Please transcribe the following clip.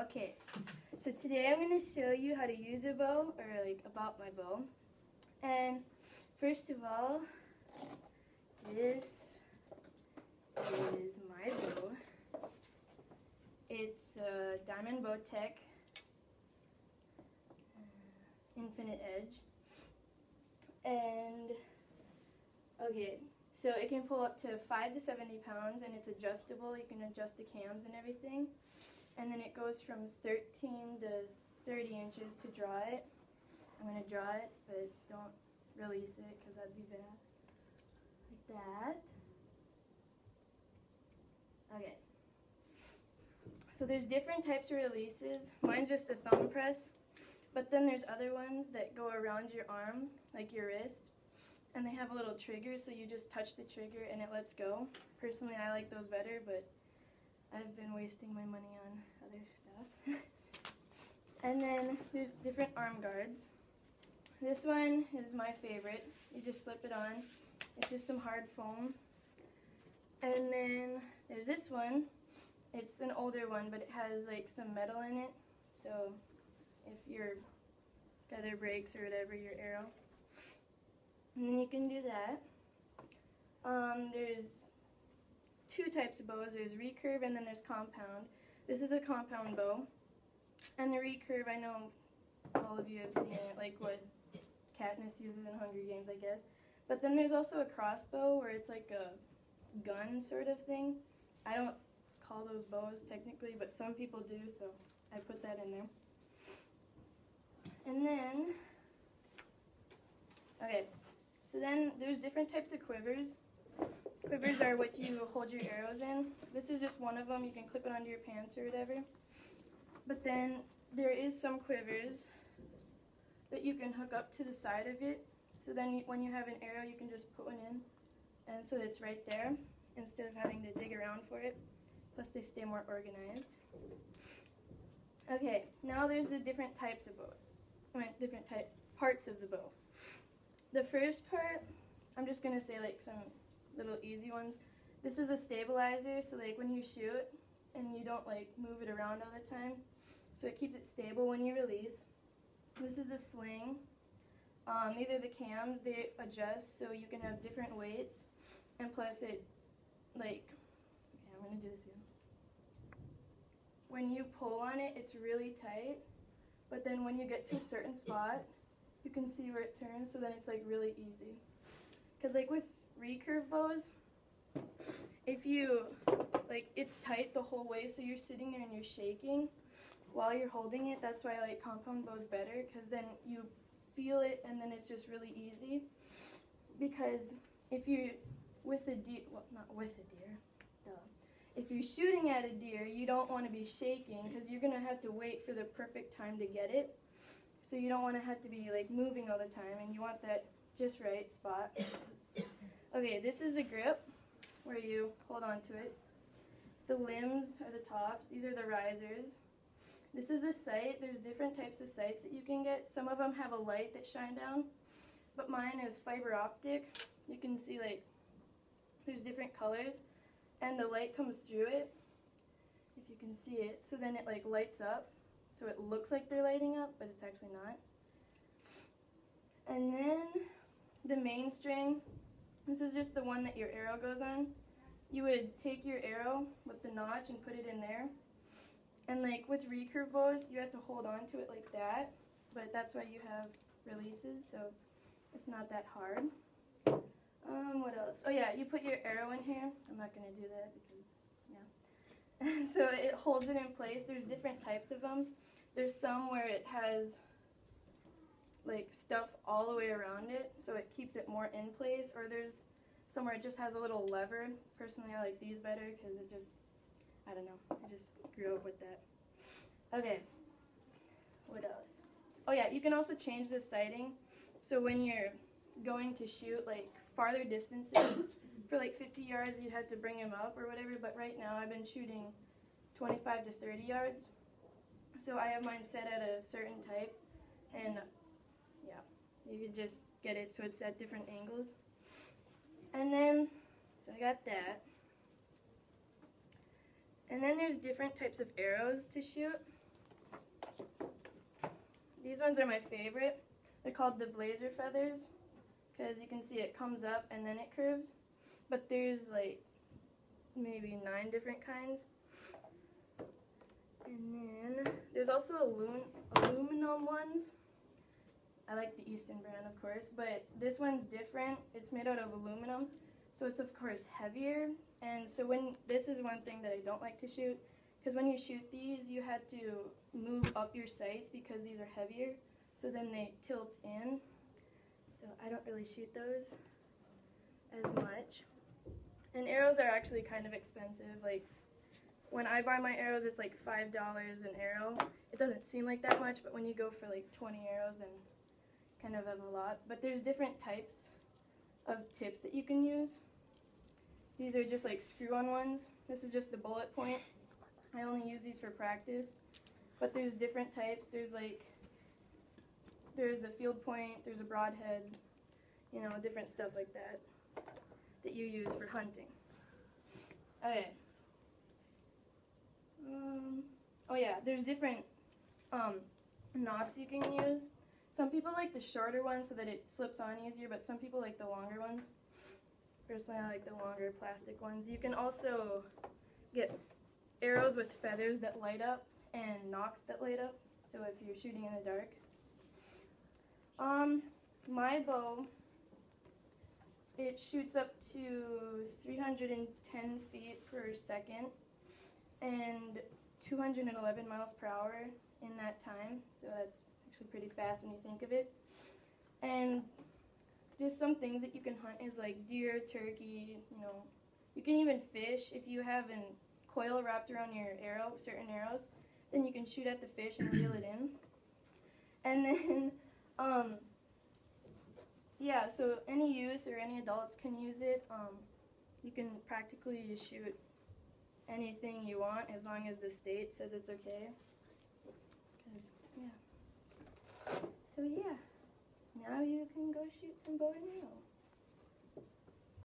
Okay, so today I'm going to show you how to use a bow, or like about my bow. And first of all, this is my bow. It's a Diamond Bowtech Infinite Edge. And okay, so it can pull up to 5 to 70 pounds, and it's adjustable. You can adjust the cams and everything. And then it goes from 13 to 30 inches to draw it. I'm going to draw it, but don't release it because that'd be bad. Like that. Okay. So there's different types of releases. Mine's just a thumb press, but then there's other ones that go around your arm, like your wrist, and they have a little trigger, so you just touch the trigger and it lets go. Personally, I like those better, but I've been wasting my money on other stuff. And then there's different arm guards. This one is my favorite. You just slip it on. It's just some hard foam. And then there's this one. It's an older one, but it has like some metal in it. So if your feather breaks or whatever, your arrow. And then you can do that. There's two types of bows. There's recurve and then there's compound. This is a compound bow. And the recurve, I know all of you have seen it, like what Katniss uses in Hunger Games, I guess. But then there's also a crossbow where it's like a gun sort of thing. I don't call those bows technically, but some people do, so I put that in there. And then, okay, so then there's different types of quivers. Quivers are what you hold your arrows in. This is just one of them. You can clip it onto your pants or whatever. But then there is some quivers that you can hook up to the side of it. So then when you have an arrow, you can just put one in. And so it's right there instead of having to dig around for it. Plus they stay more organized. Okay, now there's the different types of bows. Different parts of the bow. The first part, I'm just going to say like some little easy ones. This is a stabilizer, so like when you shoot and you don't like move it around all the time, so it keeps it stable when you release. This is the sling. These are the cams. They adjust so you can have different weights, and plus it like, okay, I'm going to do this again. When you pull on it, it's really tight, but then when you get to a certain spot, you can see where it turns, so then it's like really easy. Because like with recurve bows, if you, like, it's tight the whole way, so you're sitting there and you're shaking while you're holding it. That's why I like compound bows better, because then you feel it and then it's just really easy. Because if you're with a deer, well, not with a deer, duh. If you're shooting at a deer, you don't want to be shaking because you're going to have to wait for the perfect time to get it. So you don't want to have to be like moving all the time, and you want that just right spot. Okay, this is the grip where you hold on to it. The limbs are the tops. These are the risers. This is the sight. There's different types of sights that you can get. Some of them have a light that shine down, but mine is fiber optic. You can see like there's different colors, and the light comes through it, if you can see it. So then it like lights up, so it looks like they're lighting up, but it's actually not. And then the main string. This is just the one that your arrow goes on. You would take your arrow with the notch and put it in there. And like with recurve bows, you have to hold on to it like that, but that's why you have releases, so it's not that hard. What else? Oh yeah, you put your arrow in here. I'm not going to do that because, yeah. So it holds it in place. There's different types of them. There's some where it has like stuff all the way around it, so it keeps it more in place, or there's somewhere it just has a little lever. Personally, I like these better because it just, I don't know, I just grew up with that. Okay, what else? Oh yeah, you can also change the sighting, so when you're going to shoot like farther distances, for like 50 yards you'd have to bring him up or whatever, but right now I've been shooting 25 to 30 yards, so I have mine set at a certain type, and yeah, you could just get it so it's at different angles. And then, so I got that. And then there's different types of arrows to shoot. These ones are my favorite. They're called the Blazer feathers because you can see it comes up and then it curves. But there's like maybe 9 different kinds. And then there's also aluminum ones. I like the Easton brand, of course, but this one's different. It's made out of aluminum, so it's of course heavier. And so this is one thing that I don't like to shoot, because when you shoot these, you had to move up your sights because these are heavier, so then they tilt in. So I don't really shoot those as much. And arrows are actually kind of expensive. Like when I buy my arrows, it's like $5 an arrow. It doesn't seem like that much, but when you go for like 20 arrows, then kind of have a lot. But there's different types of tips that you can use. These are just like screw-on ones. This is just the bullet point. I only use these for practice. But there's different types. There's the field point, there's a broadhead, you know, different stuff like that you use for hunting. Okay. Oh yeah, there's different knots you can use. Some people like the shorter ones so that it slips on easier, but some people like the longer ones. Personally, I like the longer plastic ones. You can also get arrows with feathers that light up and nocks that light up, so if you're shooting in the dark. My bow, it shoots up to 310 feet per second and 211 miles per hour in that time, so that's actually pretty fast when you think of it. And just some things that you can hunt is like deer, turkey, you know. You can even fish if you have a coil wrapped around your arrow, certain arrows, then you can shoot at the fish and reel it in. And then, yeah, so any youth or any adults can use it. You can practically shoot anything you want as long as the state says it's okay. Yeah. So yeah, now you can go shoot some bow and arrow.